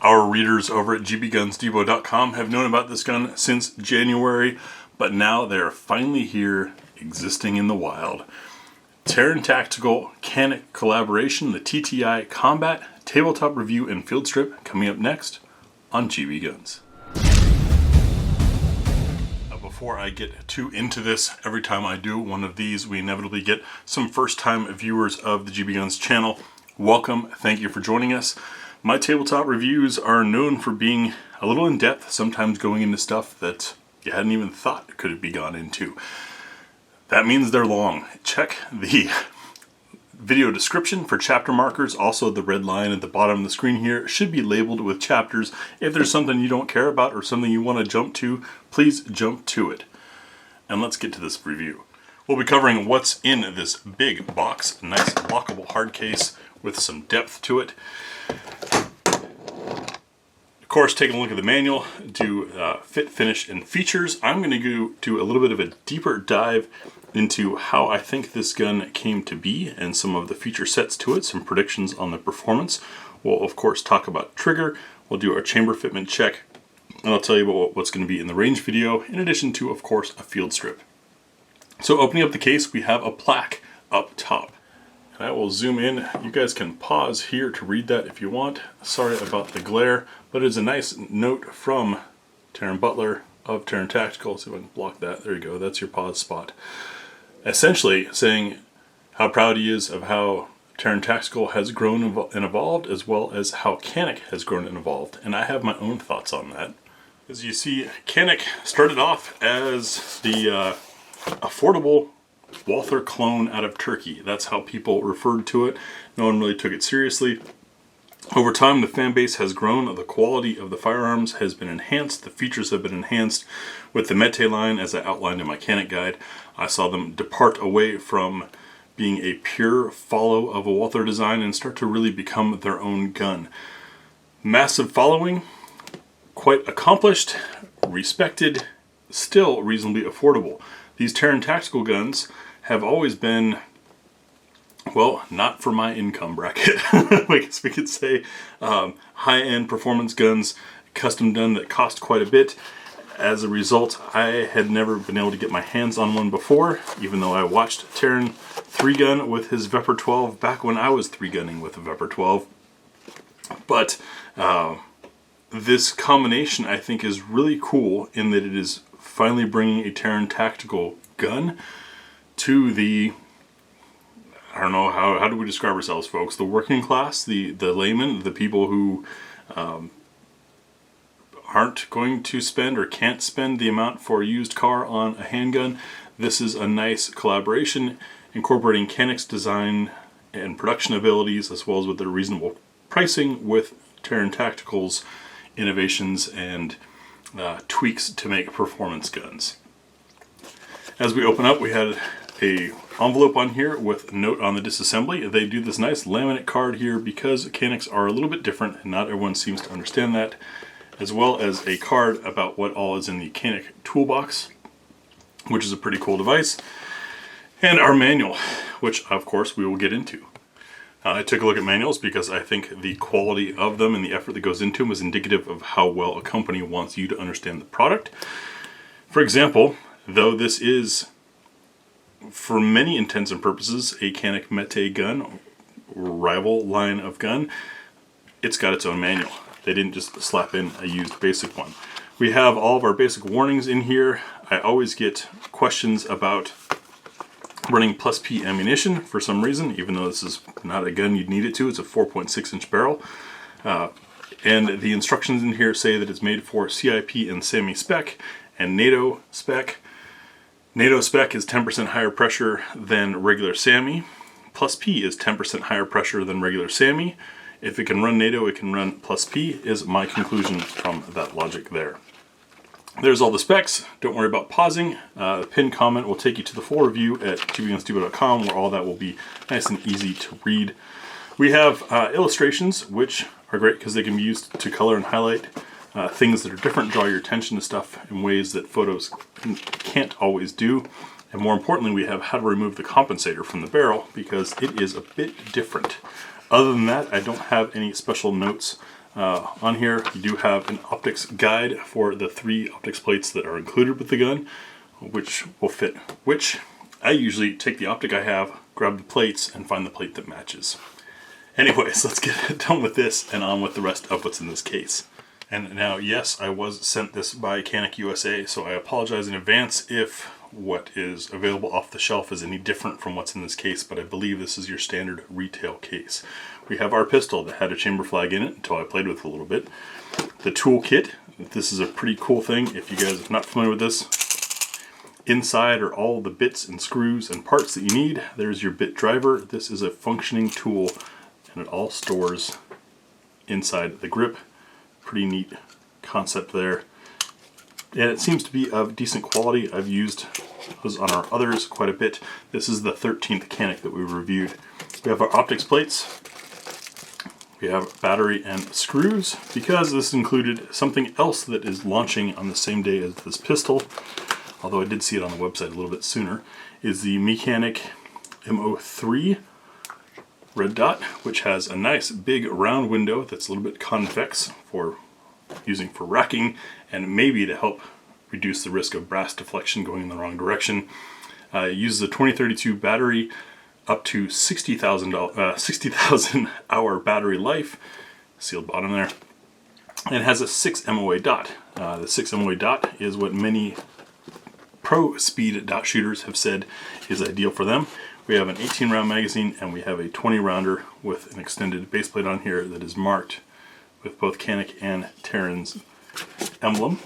Our readers over at GBGunsDepot.com have known about this gun since January, but now they're finally here, existing in the wild. Terran Tactical Canik collaboration, the TTI Combat, Tabletop Review, and Field Strip coming up next on GBGuns. Before I get too into this, every time I do one of these, we inevitably get some first-time viewers of the GBGuns channel. Welcome, thank you for joining us. My tabletop reviews are known for being a little in-depth, sometimes going into stuff that you hadn't even thought could be gone into. That means they're long. Check the video description for chapter markers. Also, the red line at the bottom of the screen here should be labeled with chapters. If there's something you don't care about or something you want to jump to, please jump to it. And let's get to this review. We'll be covering what's in this big box, nice lockable hard case with some depth to it. Of course, taking a look at the manual, do fit, finish, and features. I'm going to do a little bit of a deeper dive into how I think this gun came to be and some of the feature sets to it, some predictions on the performance. We'll, of course, talk about trigger. We'll do our chamber fitment check, and I'll tell you about what's going to be in the range video, in addition to, of course, a field strip. So opening up the case, we have a plaque up top. And I will zoom in. You guys can pause here to read that if you want. Sorry about the glare, but it's a nice note from Terran Butler of Terran Tactical. See if I can block that. There you go. That's your pause spot. Essentially saying how proud he is of how Terran Tactical has grown and evolved, as well as how Canik has grown and evolved. And I have my own thoughts on that. As you see, Canik started off as the affordable Walther clone out of Turkey. That's how people referred to it. No one really took it seriously. Over time, the fan base has grown. The quality of the firearms has been enhanced. The features have been enhanced. With the Mete line, as I outlined in my Canik guide, I saw them depart away from being a pure follow of a Walther design and start to really become their own gun. Massive following, quite accomplished, respected, still reasonably affordable. These Terran Tactical guns have always been, well, not for my income bracket. I guess we could say high-end performance guns, custom done, that cost quite a bit. As a result, I had never been able to get my hands on one before, even though I watched Terran 3-gun with his Vepr 12 back when I was 3-gunning with a Vepr 12. But this combination, I think, is really cool in that it is finally bringing a Terran Tactical gun to the, I don't know, how do we describe ourselves, folks? The working class, the layman, the people who aren't going to spend or can't spend the amount for a used car on a handgun. This is a nice collaboration incorporating Canik's design and production abilities, as well as with their reasonable pricing, with Terran Tactical's innovations and tweaks to make performance guns. As we open up, we had a envelope on here with a note on the disassembly. They do this nice laminate card here because Caniks are a little bit different and not everyone seems to understand that, as well as a card about what all is in the Canik toolbox, which is a pretty cool device, and our manual, which of course we will get into. I took a look at manuals because I think the quality of them and the effort that goes into them is indicative of how well a company wants you to understand the product. For example, though this is, for many intents and purposes, a Canik Mete gun, rival line of gun, it's got its own manual. They didn't just slap in a used basic one. We have all of our basic warnings in here. I always get questions about running plus P ammunition for some reason, even though this is not a gun you'd need it to. It's a 4.6 inch barrel. And the instructions in here say that it's made for CIP and SAMI spec and NATO spec. NATO spec is 10% higher pressure than regular SAMI. Plus P is 10% higher pressure than regular SAMI. If it can run NATO, it can run plus P, is my conclusion from that logic there. There's all the specs. Don't worry about pausing. The pinned comment will take you to the full review at GBGunsDepot.com, where all that will be nice and easy to read. We have illustrations, which are great because they can be used to color and highlight things that are different, draw your attention to stuff in ways that photos can't always do. And more importantly, we have how to remove the compensator from the barrel because it is a bit different. Other than that, I don't have any special notes On here, you do have an optics guide for the 3 optics plates that are included with the gun, which will fit which. I usually take the optic I have, grab the plates, and find the plate that matches. Anyways, let's get done with this and on with the rest of what's in this case. And now, yes, I was sent this by Canik USA, so I apologize in advance if what is available off the shelf is any different from what's in this case, but I believe this is your standard retail case. We have our pistol that had a chamber flag in it until I played with it a little bit. The toolkit, this is a pretty cool thing. If you guys are not familiar with this, inside are all the bits and screws and parts that you need. There's your bit driver. This is a functioning tool, and it all stores inside the grip. Pretty neat concept there. And it seems to be of decent quality. I've used those on our others quite a bit. This is the 13th Canik that we reviewed. We have our optics plates. We have battery and screws, because this included something else that is launching on the same day as this pistol, although I did see it on the website a little bit sooner, is the Canik MO3 red dot, which has a nice big round window that's a little bit convex for using for racking and maybe to help reduce the risk of brass deflection going in the wrong direction. It uses a 2032 battery up to 60,000 hour battery life, sealed bottom there, and has a 6 MOA dot. The 6 MOA dot is what many pro speed dot shooters have said is ideal for them. We have an 18 round magazine and we have a 20 rounder with an extended base plate on here that is marked with both Canik and Terran's emblem.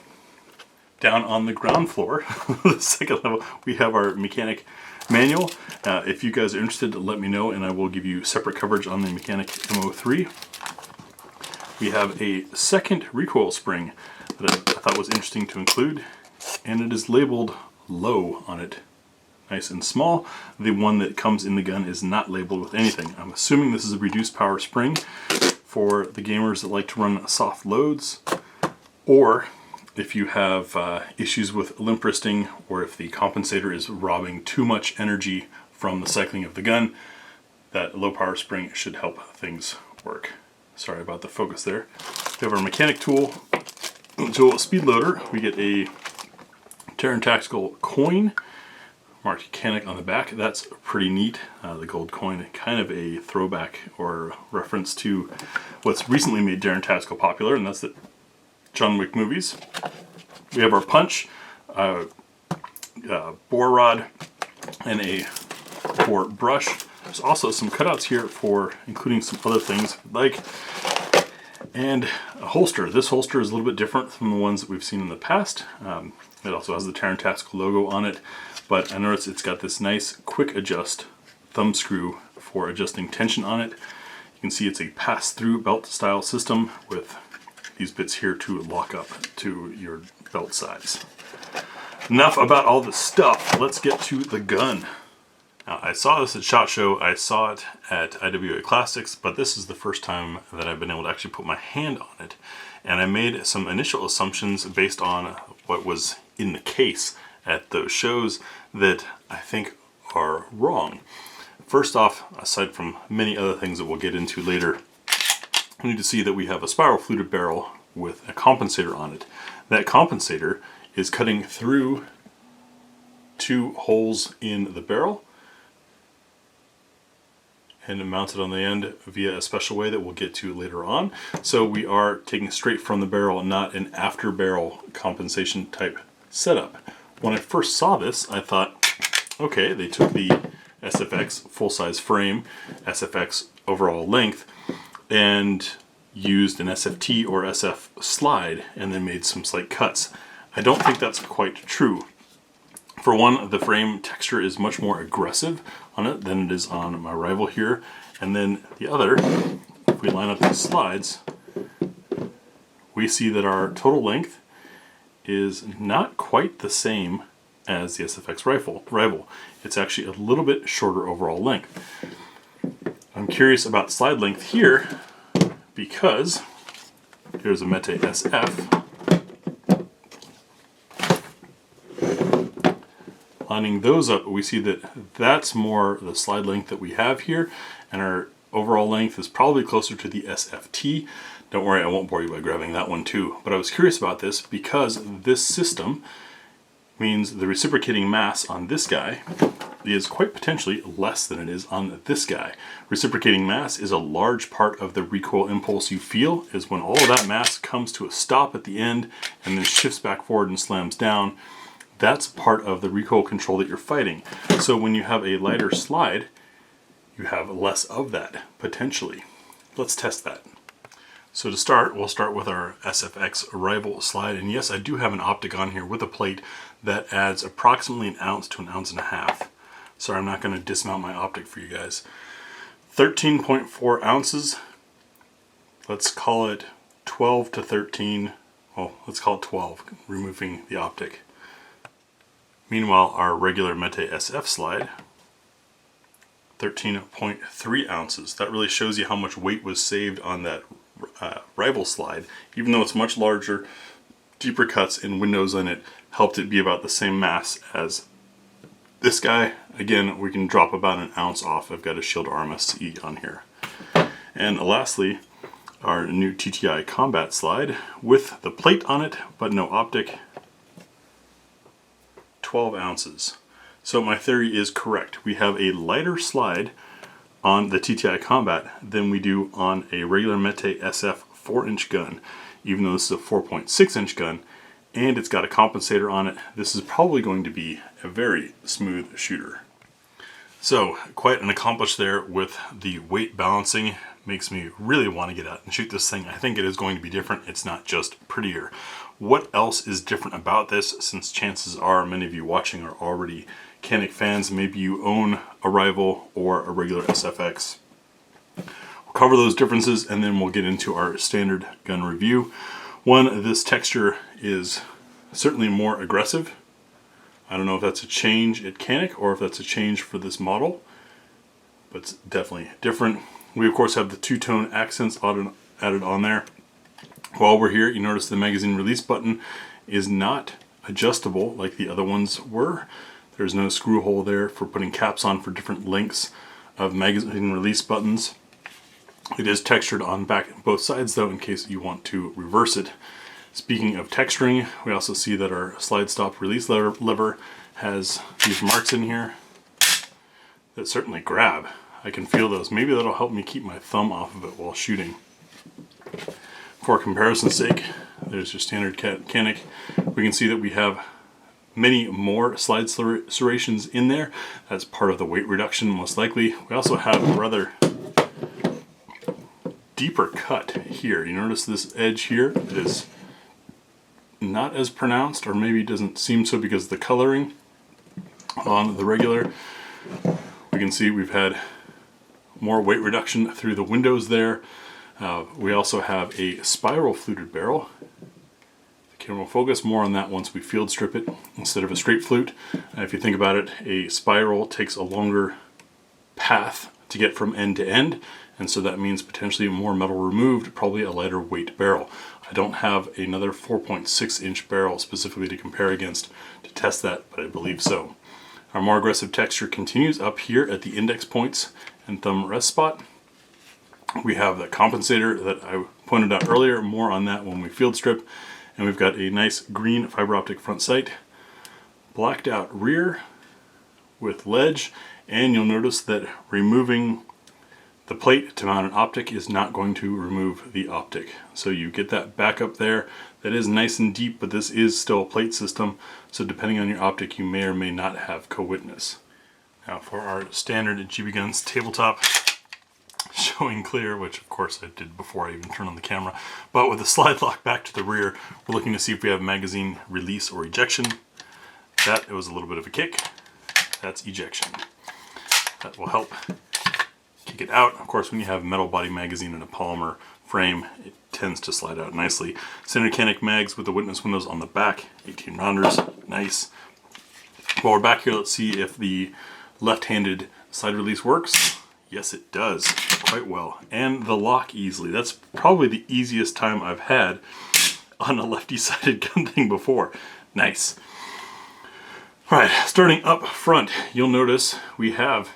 Down on the ground floor, the second level, we have our mechanic manual. If you guys are interested, let me know and I will give you separate coverage on the Canik MO3. We have a second recoil spring that I thought was interesting to include, and it is labeled low on it. Nice and small. The one that comes in the gun is not labeled with anything. I'm assuming this is a reduced power spring for the gamers that like to run soft loads, or if you have issues with limp wristing, or if the compensator is robbing too much energy from the cycling of the gun, that low power spring should help things work. Sorry about the focus there. We have our mechanic tool speed loader. We get a Terran Tactical coin marked Canik on the back. That's pretty neat. The gold coin, kind of a throwback or reference to what's recently made Terran Tactical popular, and that's the John Wick movies. We have our punch, bore rod, and a bore brush. There's also some cutouts here for including some other things like, and a holster. This holster is a little bit different from the ones that we've seen in the past. It also has the Terran Tactical logo on it, but I noticed it's got this nice quick adjust thumb screw for adjusting tension on it. You can see it's a pass-through belt style system with these bits here to lock up to your belt size. Enough about all the stuff. Let's get to the gun. Now, I saw this at SHOT Show, I saw it at IWA Classics, but this is the first time that I've been able to actually put my hand on it. And I made some initial assumptions based on what was in the case at those shows that I think are wrong. First off, aside from many other things that we'll get into later, we need to see that we have a spiral fluted barrel with a compensator on it. That compensator is cutting through 2 holes in the barrel and mounted on the end via a special way that we'll get to later on. So we are taking straight from the barrel, not an after barrel compensation type setup. When I first saw this, I thought, okay, they took the SFX full-size frame, SFX overall length, and used an SFT or SF slide and then made some slight cuts. I don't think that's quite true. For one, the frame texture is much more aggressive on it than it is on my rival here. And then the other, if we line up these slides, we see that our total length is not quite the same as the SFX rival. It's actually a little bit shorter overall length. I'm curious about slide length here because here's a Mete SF. Lining those up, we see that that's more the slide length that we have here, and our overall length is probably closer to the SFT. Don't worry, I won't bore you by grabbing that one too. But I was curious about this because this system means the reciprocating mass on this guy is quite potentially less than it is on this guy. Reciprocating mass is a large part of the recoil impulse you feel, is when all of that mass comes to a stop at the end and then shifts back forward and slams down. That's part of the recoil control that you're fighting. So when you have a lighter slide, you have less of that, potentially. Let's test that. So to start, we'll start with our SFX Arrival slide. And yes, I do have an optic on here with a plate that adds approximately 1 ounce to 1.5 ounces. Sorry, I'm not going to dismount my optic for you guys. 13.4 ounces. Let's call it 12 to 13. Well, let's call it 12, removing the optic. Meanwhile, our regular Mete SF slide, 13.3 ounces. That really shows you how much weight was saved on that rival slide. Even though it's much larger, deeper cuts and windows in it helped it be about the same mass as this guy. Again, we can drop about 1 ounce off. I've got a Shield RMSE on here. And lastly, our new TTI Combat slide with the plate on it, but no optic, 12 ounces. So my theory is correct. We have a lighter slide on the TTI Combat than we do on a regular Mete SF 4-inch gun. Even though this is a 4.6-inch gun and it's got a compensator on it, this is probably going to be a very smooth shooter. So quite an accomplishment there with the weight balancing. Makes me really want to get out and shoot this thing. I think it is going to be different. It's not just prettier. What else is different about this, since chances are many of you watching are already Canik fans? Maybe you own a rival or a regular SFX. We'll cover those differences and then we'll get into our standard gun review. One, this texture is certainly more aggressive. I don't know if that's a change at Canik or if that's a change for this model, but it's definitely different. We of course have the two-tone accents added on there. While we're here, you notice the magazine release button is not adjustable like the other ones were. There's no screw hole there for putting caps on for different lengths of magazine release buttons. It is textured on both sides though, in case you want to reverse it. Speaking of texturing, we also see that our slide stop release lever has these marks in here that certainly grab. I can feel those. Maybe that'll help me keep my thumb off of it while shooting. For comparison's sake, there's your standard Canik. We can see that we have many more slide serrations in there. That's part of the weight reduction, most likely. We also have a rather deeper cut here. You notice this edge here is not as pronounced, or maybe doesn't seem so because of the coloring on the regular. We can see we've had more weight reduction through the windows there. We also have a spiral fluted barrel. The camera will focus more on that once we field strip it instead of a straight flute. If you think about it, a spiral takes a longer path to get from end to end, and so that means potentially more metal removed, probably a lighter weight barrel. I don't have another 4.6-inch barrel specifically to compare against to test that, but I believe so. Our more aggressive texture continues up here at the index points and thumb rest spot. We have the compensator that I pointed out earlier, more on that when we field strip. And we've got a nice green fiber optic front sight, blacked out rear with ledge, and you'll notice that removing the plate to mount an optic is not going to remove the optic. So you get that back up there. That is nice and deep, but this is still a plate system, so depending on your optic you may or may not have co-witness. Now for our standard GBGuns tabletop, showing clear, which of course I did before I even turned on the camera, but with the slide lock back to the rear, we're looking to see if we have magazine release or ejection. That, it was a little bit of a kick. That's ejection. That will help kick it out. Of course, when you have metal body magazine in a polymer frame, it tends to slide out nicely. Standard Canik mags with the witness windows on the back, 18 rounders, nice. While we're back here, let's see if the left-handed slide release works. Yes, it does quite well. And the lock easily. That's probably the easiest time I've had on a lefty-sided gun thing before. Nice. All right, starting up front, you'll notice we have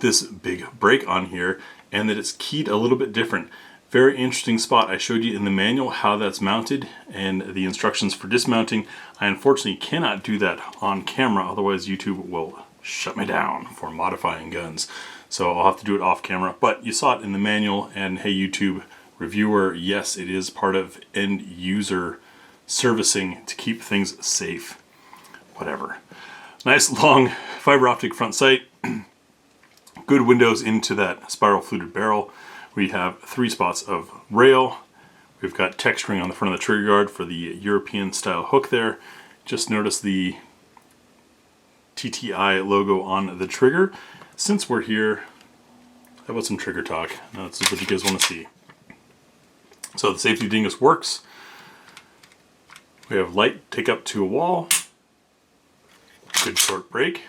this big break on here and that it's keyed a little bit different. Very interesting spot. I showed you in the manual how that's mounted and the instructions for dismounting. I unfortunately cannot do that on camera, otherwise YouTube will shut me down for modifying guns. So I'll have to do it off camera, but you saw it in the manual, and hey YouTube reviewer, yes, it is part of end user servicing to keep things safe. Whatever. Nice long fiber optic front sight. Good windows into that spiral fluted barrel. We have 3 spots of rail. We've got texturing on the front of the trigger guard for the European style hook there. Just notice the TTI logo on the trigger. Since we're here, how about some trigger talk? Now, this is what you guys want to see. So the safety dingus works. We have light take up to a wall. Good short brake.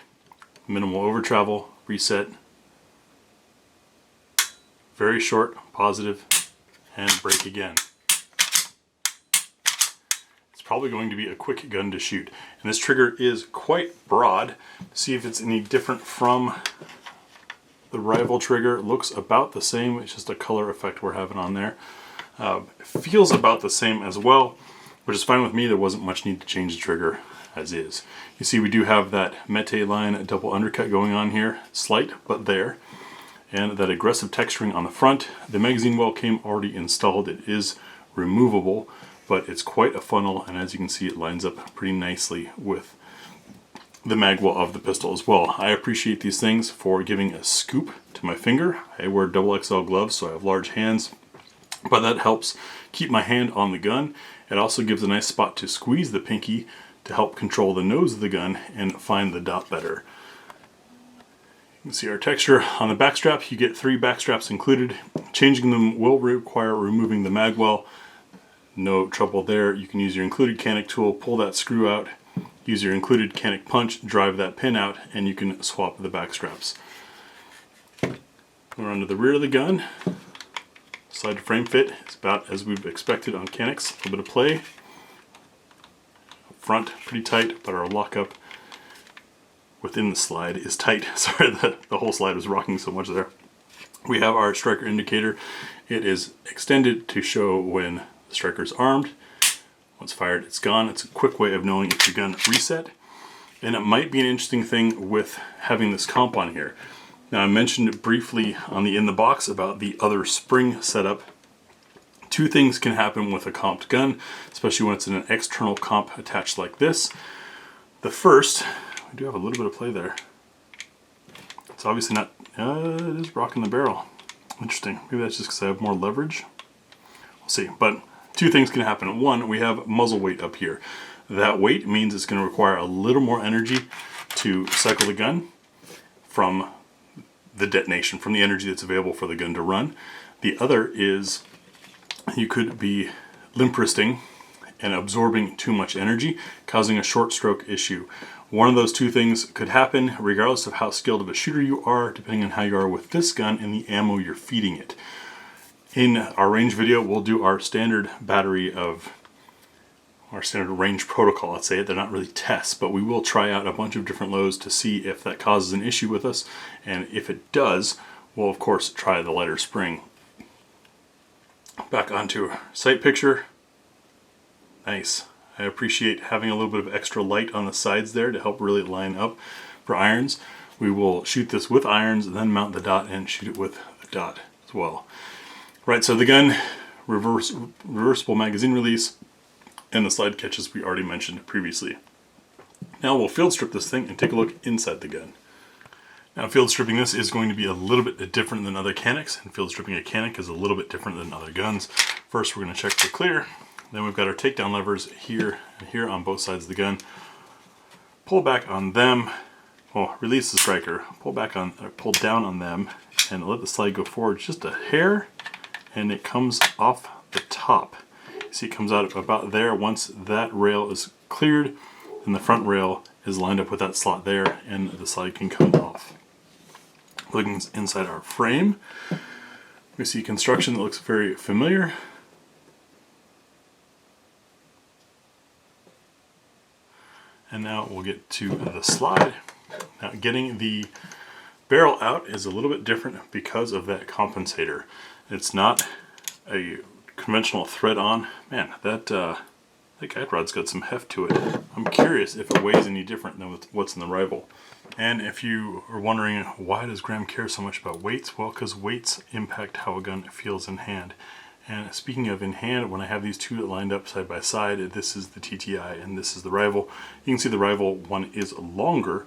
Minimal over travel. Reset. Very short, positive, and brake again. It's probably going to be a quick gun to shoot. And this trigger is quite broad. See if it's any different from the rival trigger. It looks about the same. It's just a color effect we're having on there. It feels about the same as well, which is fine with me. There wasn't much need to change the trigger as is. You see we do have that Mete line double undercut going on here. Slight, but there. And that aggressive texturing on the front. The magazine well came already installed. It is removable, but it's quite a funnel, and as you can see, it lines up pretty nicely with the mag well of the pistol as well. I appreciate these things for giving a scoop to my finger. I wear XXL gloves, so I have large hands, but that helps keep my hand on the gun. It also gives a nice spot to squeeze the pinky to help control the nose of the gun and find the dot better. You can see our texture on the back strap. You get 3 back straps included. Changing them will require removing the mag well. No trouble there. You can use your included Canik tool, pull that screw out, use your included Canik punch, drive that pin out, and you can swap the back straps. We're onto the rear of the gun. Slide to frame fit. It's about as we've expected on Caniks. A little bit of play. Front pretty tight, but our lockup within the slide is tight. Sorry, the whole slide was rocking so much there. We have our striker indicator. It is extended to show when the striker's armed. Once fired, it's gone. It's a quick way of knowing if your gun reset. And it might be an interesting thing with having this comp on here. Now, I mentioned briefly on the in the box about the other spring setup. 2 things can happen with a comped gun, especially when it's in an external comp attached like this. The first, we do have a little bit of play there. It's obviously not, it is rocking the barrel. Interesting. Maybe that's just because I have more leverage. We'll see. But 2 things can happen. One, we have muzzle weight up here. That weight means it's going to require a little more energy to cycle the gun from the detonation, from the energy that's available for the gun to run. The other is you could be limp wristing and absorbing too much energy, causing a short stroke issue. One of those 2 things could happen regardless of how skilled of a shooter you are, depending on how you are with this gun and the ammo you're feeding it. In our range video, we'll do our standard battery of our standard range protocol. Let's say they're not really tests, but we will try out a bunch of different lows to see if that causes an issue with us. And if it does, we'll of course try the lighter spring. Back onto sight picture. Nice. I appreciate having a little bit of extra light on the sides there to help really line up for irons. We will shoot this with irons, then mount the dot and shoot it with the dot as well. Right, so the gun, reversible magazine release, and the slide catches we already mentioned previously. Now we'll field strip this thing and take a look inside the gun. Now field stripping this is going to be a little bit different than other Caniks, and field stripping a Canik is a little bit different than other guns. First we're going to check for clear. Then we've got our takedown levers here and here on both sides of the gun. Pull back on them, well, release the striker, pull down on them, and let the slide go forward just a hair, and it comes off the top. You see it comes out about there. Once that rail is cleared, then the front rail is lined up with that slot there, and the slide can come off. Looking inside our frame, we see construction that looks very familiar. And now we'll get to the slide. Now getting the barrel out is a little bit different because of that compensator. It's not a conventional thread on, man, that guide rod's got some heft to it. I'm curious if it weighs any different than what's in the rival. And if you are wondering why does Graham care so much about weights, well, because weights impact how a gun feels in hand. And speaking of in hand, when I have these two lined up side by side, this is the TTI and this is the rival. You can see the rival one is longer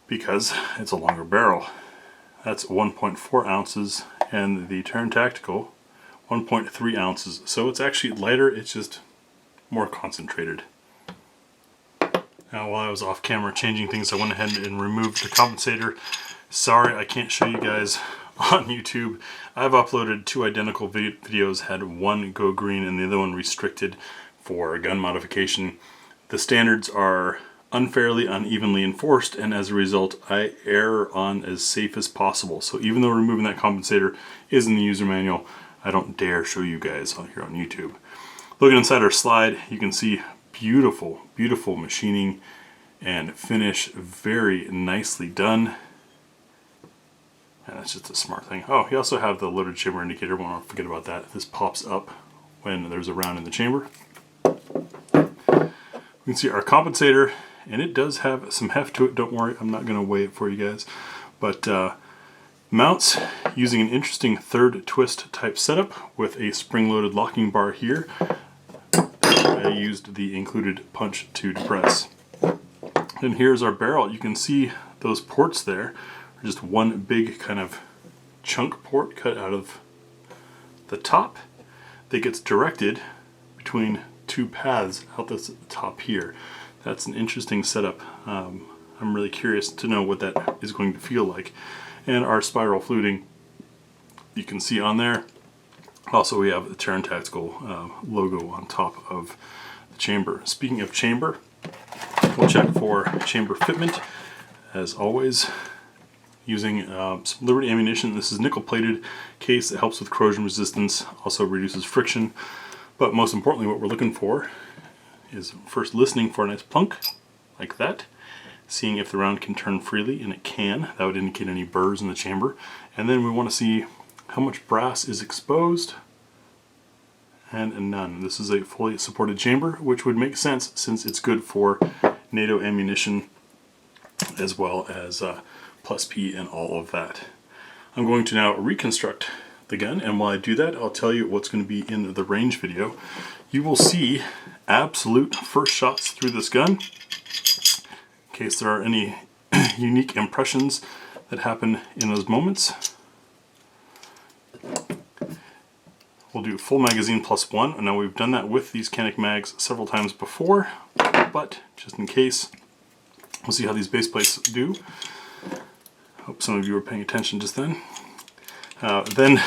because it's a longer barrel. That's 1.4 ounces, and the Taran Tactical 1.3 ounces. So it's actually lighter, it's just more concentrated. Now, while I was off camera changing things, I went ahead and removed the compensator. Sorry, I can't show you guys on YouTube. I've uploaded two identical videos, had one go green and the other one restricted for gun modification. The standards are unfairly, unevenly enforced, and as a result, I err on as safe as possible. So even though removing that compensator is in the user manual, I don't dare show you guys here on YouTube. Looking inside our slide, you can see beautiful, beautiful machining and finish, very nicely done. And that's just a smart thing. Oh, you also have the loaded chamber indicator. Won't want to forget about that. This pops up when there's a round in the chamber. You can see our compensator, and it does have some heft to it. Don't worry, I'm not going to weigh it for you guys. But mounts using an interesting third twist type setup with a spring-loaded locking bar here. I used the included punch to depress. And here's our barrel. You can see those ports there. Just one big kind of chunk port cut out of the top that gets directed between two paths out the top here. That's an interesting setup. I'm really curious to know what that is going to feel like. And our spiral fluting, you can see on there. Also, we have the Taran Tactical logo on top of the chamber. Speaking of chamber, we'll check for chamber fitment as always. Using some Liberty ammunition. This is nickel-plated case that helps with corrosion resistance, also reduces friction. But most importantly, what we're looking for is first listening for a nice plunk, like that. Seeing if the round can turn freely, and it can. That would indicate any burrs in the chamber. And then we want to see how much brass is exposed, and none. This is a fully supported chamber, which would make sense since it's good for NATO ammunition as well as plus P and all of that. I'm going to now reconstruct the gun, and while I do that, I'll tell you what's going to be in the range video. You will see absolute first shots through this gun, in case there are any unique impressions that happen in those moments. We'll do full magazine +1, and now we've done that with these Canik mags several times before, but just in case, we'll see how these base plates do. Hope some of you were paying attention just then. Then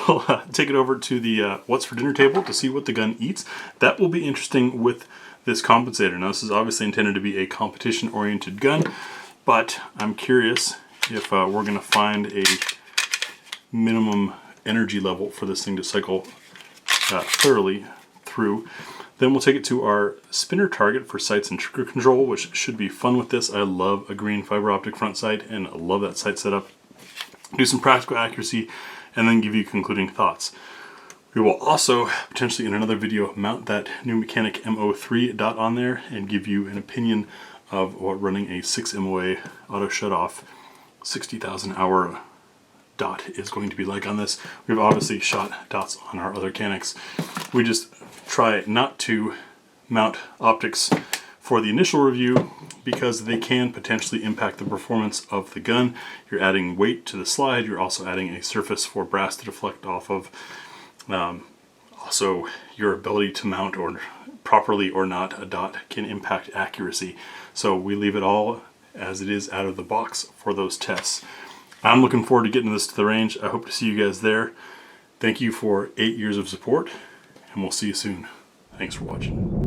we'll take it over to the What's for Dinner table to see what the gun eats. That will be interesting with this compensator. Now, this is obviously intended to be a competition-oriented gun, but I'm curious if we're going to find a minimum energy level for this thing to cycle thoroughly through. Then we'll take it to our spinner target for sights and trigger control, which should be fun with this. I love a green fiber optic front sight, and I love that sight setup. Do some practical accuracy, and then give you concluding thoughts. We will also, potentially in another video, mount that new Canik MO3 dot on there and give you an opinion of what running a 6 MOA auto shut-off 60,000 hour dot is going to be like on this. We've obviously shot dots on our other Caniks. We just try not to mount optics for the initial review because they can potentially impact the performance of the gun. You're adding weight to the slide, you're also adding a surface for brass to deflect off of. Also, your ability to mount or properly or not a dot can impact accuracy. So we leave it all as it is out of the box for those tests. I'm looking forward to getting this to the range. I hope to see you guys there. Thank you for 8 years of support, and we'll see you soon. Thanks for watching.